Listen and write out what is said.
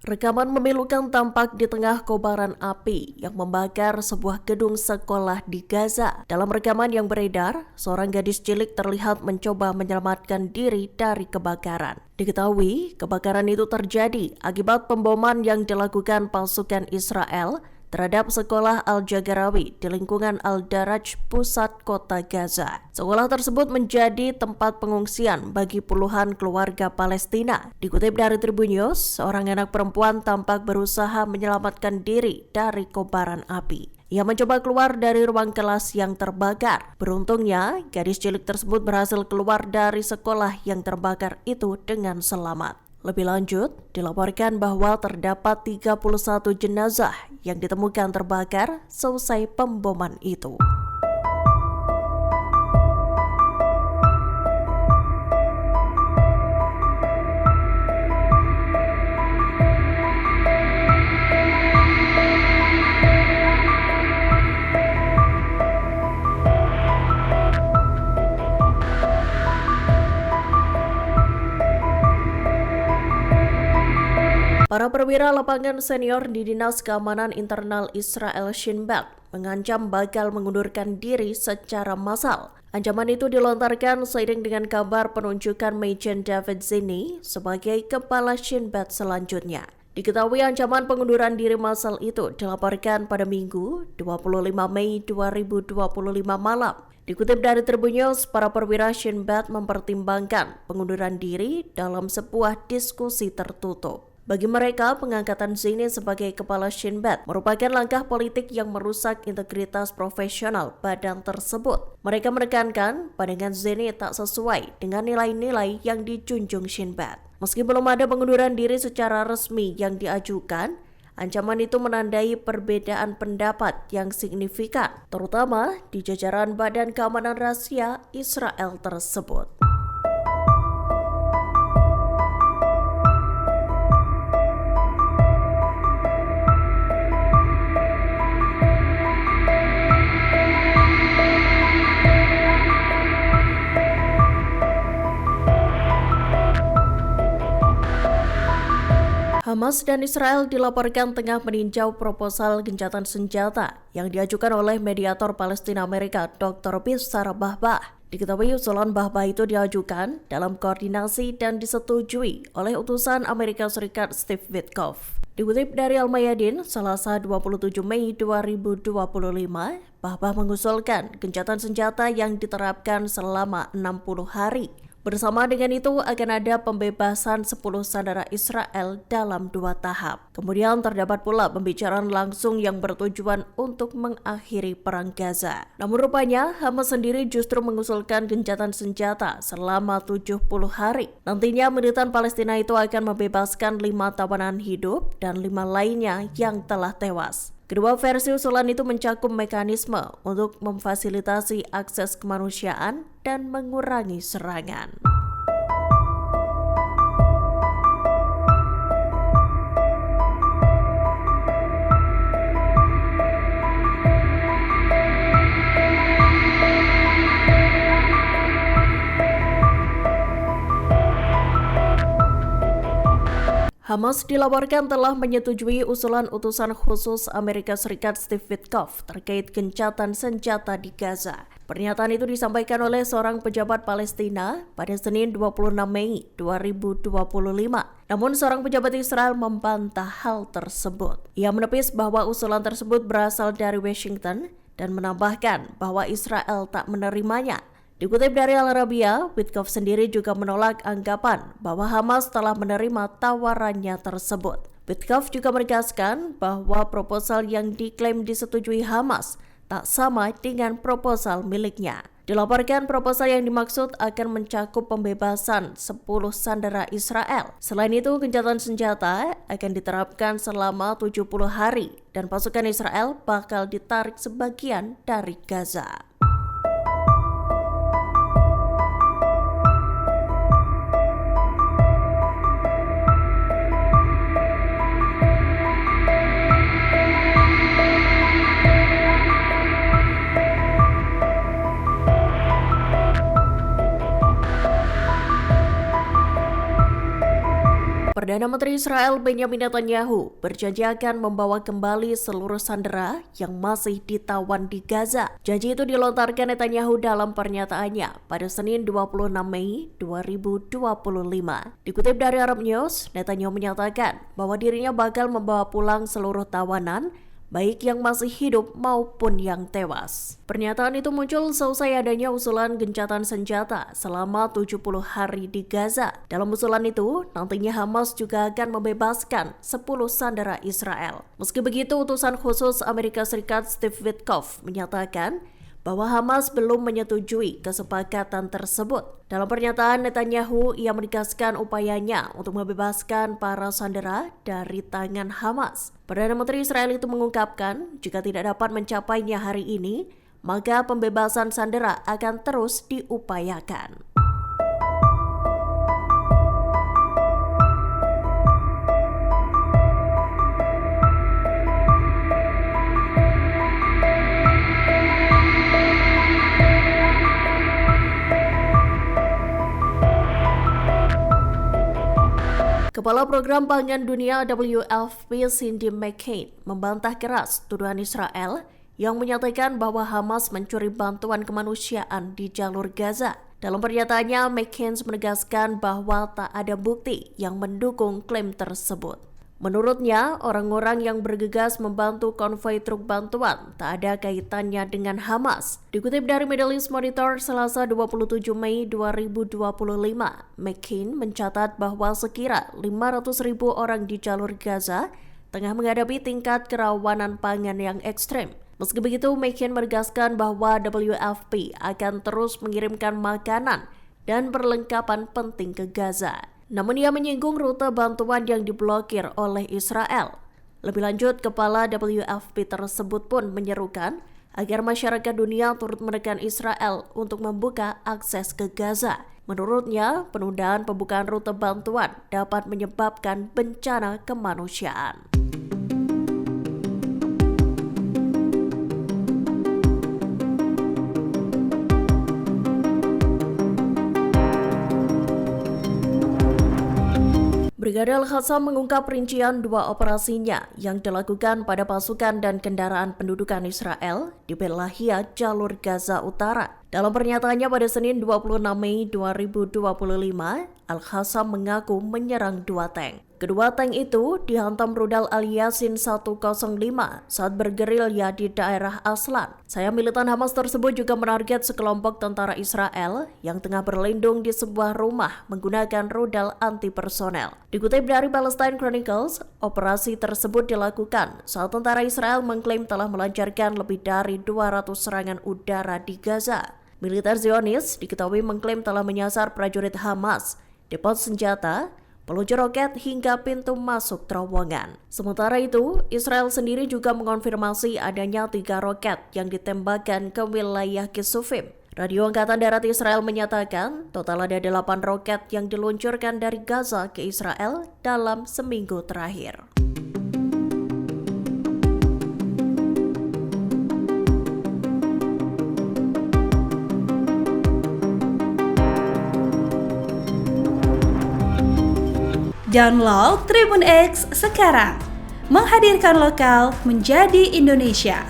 Rekaman memilukan tampak di tengah kobaran api yang membakar sebuah gedung sekolah di Gaza. Dalam rekaman yang beredar, seorang gadis cilik terlihat mencoba menyelamatkan diri dari kebakaran. Diketahui, kebakaran itu terjadi akibat pemboman yang dilakukan pasukan Israel terhadap sekolah Al-Jagharawi di lingkungan Al-Daraj, pusat kota Gaza. Sekolah tersebut menjadi tempat pengungsian bagi puluhan keluarga Palestina. Dikutip dari Tribun News, seorang anak perempuan tampak berusaha menyelamatkan diri dari kobaran api. Ia mencoba keluar dari ruang kelas yang terbakar. Beruntungnya, gadis cilik tersebut berhasil keluar dari sekolah yang terbakar itu dengan selamat. Lebih lanjut, dilaporkan bahwa terdapat 31 jenazah yang ditemukan terbakar selesai pemboman itu. Para perwira lapangan senior di Dinas Keamanan Internal Israel Shin Bet mengancam bakal mengundurkan diri secara massal. Ancaman itu dilontarkan seiring dengan kabar penunjukan Majen David Zinni sebagai kepala Shin Bet selanjutnya. Diketahui ancaman pengunduran diri massal itu dilaporkan pada Minggu 25 Mei 2025 malam. Dikutip dari Tribun News, para perwira Shin Bet mempertimbangkan pengunduran diri dalam sebuah diskusi tertutup. Bagi mereka, pengangkatan Zinni sebagai kepala Shin Bet merupakan langkah politik yang merusak integritas profesional badan tersebut. Mereka menekankan pandangan Zinni tak sesuai dengan nilai-nilai yang dijunjung Shin Bet. Meski belum ada pengunduran diri secara resmi yang diajukan, ancaman itu menandai perbedaan pendapat yang signifikan, terutama di jajaran Badan Keamanan Rahasia Israel tersebut. Hamas dan Israel dilaporkan tengah meninjau proposal gencatan senjata yang diajukan oleh mediator Palestina Amerika Dr. Bissar Bahbah. Diketahui usulan Bahbah itu diajukan dalam koordinasi dan disetujui oleh utusan Amerika Serikat Steve Witkoff. Dikutip dari Al-Mayadin, Selasa 27 Mei 2025, Bahbah mengusulkan gencatan senjata yang diterapkan selama 60 hari. Bersama dengan itu akan ada pembebasan 10 sandera Israel dalam 2 tahap. Kemudian terdapat pula pembicaraan langsung yang bertujuan untuk mengakhiri perang Gaza. Namun rupanya Hamas sendiri justru mengusulkan gencatan senjata selama 70 hari. Nantinya militan Palestina itu akan membebaskan 5 tawanan hidup dan 5 lainnya yang telah tewas. Kedua versi usulan itu mencakup mekanisme untuk memfasilitasi akses kemanusiaan dan mengurangi serangan. Hamas dilaporkan telah menyetujui usulan utusan khusus Amerika Serikat Steve Witkoff terkait gencatan senjata di Gaza. Pernyataan itu disampaikan oleh seorang pejabat Palestina pada Senin 26 Mei 2025. Namun seorang pejabat Israel membantah hal tersebut. Ia menepis bahwa usulan tersebut berasal dari Washington dan menambahkan bahwa Israel tak menerimanya. Dikutip dari Al-Arabiya, Witkoff sendiri juga menolak anggapan bahwa Hamas telah menerima tawarannya tersebut. Witkoff juga menegaskan bahwa proposal yang diklaim disetujui Hamas tak sama dengan proposal miliknya. Dilaporkan proposal yang dimaksud akan mencakup pembebasan 10 sandera Israel. Selain itu, gencatan senjata akan diterapkan selama 70 hari dan pasukan Israel bakal ditarik sebagian dari Gaza. Perdana Perdana Menteri Israel Benjamin Netanyahu berjanji akan membawa kembali seluruh sandera yang masih ditawan di Gaza. Janji itu dilontarkan Netanyahu dalam pernyataannya pada Senin 26 Mei 2025. Dikutip dari Arab News, Netanyahu menyatakan bahwa dirinya bakal membawa pulang seluruh tawanan, baik yang masih hidup maupun yang tewas. Pernyataan itu muncul seusai adanya usulan gencatan senjata selama 70 hari di Gaza. Dalam usulan itu, nantinya Hamas juga akan membebaskan 10 sandera Israel. Meski begitu, utusan khusus Amerika Serikat Steve Witkoff menyatakan bahwa Hamas belum menyetujui kesepakatan tersebut. Dalam pernyataan Netanyahu, ia menegaskan upayanya untuk membebaskan para sandera dari tangan Hamas. Perdana Menteri Israel itu mengungkapkan, jika tidak dapat mencapainya hari ini, maka pembebasan sandera akan terus diupayakan. Kepala Program Pangan Dunia WFP Cindy McCain membantah keras tuduhan Israel yang menyatakan bahwa Hamas mencuri bantuan kemanusiaan di jalur Gaza. Dalam pernyataannya, McCain menegaskan bahwa tak ada bukti yang mendukung klaim tersebut. Menurutnya, orang-orang yang bergegas membantu konvoi truk bantuan tak ada kaitannya dengan Hamas. Dikutip dari Middle East Monitor Selasa 27 Mei 2025, McCain mencatat bahwa sekira 500.000 orang di jalur Gaza tengah menghadapi tingkat kerawanan pangan yang ekstrem. Meski begitu, McCain menegaskan bahwa WFP akan terus mengirimkan makanan dan perlengkapan penting ke Gaza. Namun ia menyinggung rute bantuan yang diblokir oleh Israel. Lebih lanjut, kepala WFP tersebut pun menyerukan agar masyarakat dunia turut menekan Israel untuk membuka akses ke Gaza. Menurutnya, penundaan pembukaan rute bantuan dapat menyebabkan bencana kemanusiaan. Brigade Al-Qassam mengungkap rincian 2 operasinya yang dilakukan pada pasukan dan kendaraan pendudukan Israel di Belahia, jalur Gaza Utara. Dalam pernyataannya pada Senin 26 Mei 2025, Al-Qassam mengaku menyerang 2 tank. Kedua tank itu dihantam rudal Al-Yasin 105 saat bergerilya di daerah Aslan. Sayap militan Hamas tersebut juga menarget sekelompok tentara Israel yang tengah berlindung di sebuah rumah menggunakan rudal anti-personel. Dikutip dari Palestine Chronicles, operasi tersebut dilakukan saat tentara Israel mengklaim telah melancarkan lebih dari 200 serangan udara di Gaza. Militer Zionis diketahui mengklaim telah menyasar prajurit Hamas, depot senjata, peluncur roket hingga pintu masuk terowongan. Sementara itu, Israel sendiri juga mengonfirmasi adanya 3 roket yang ditembakkan ke wilayah Kisufim. Radio Angkatan Darat Israel menyatakan total ada 8 roket yang diluncurkan dari Gaza ke Israel dalam seminggu terakhir. Download Tribun X sekarang, menghadirkan lokal menjadi Indonesia.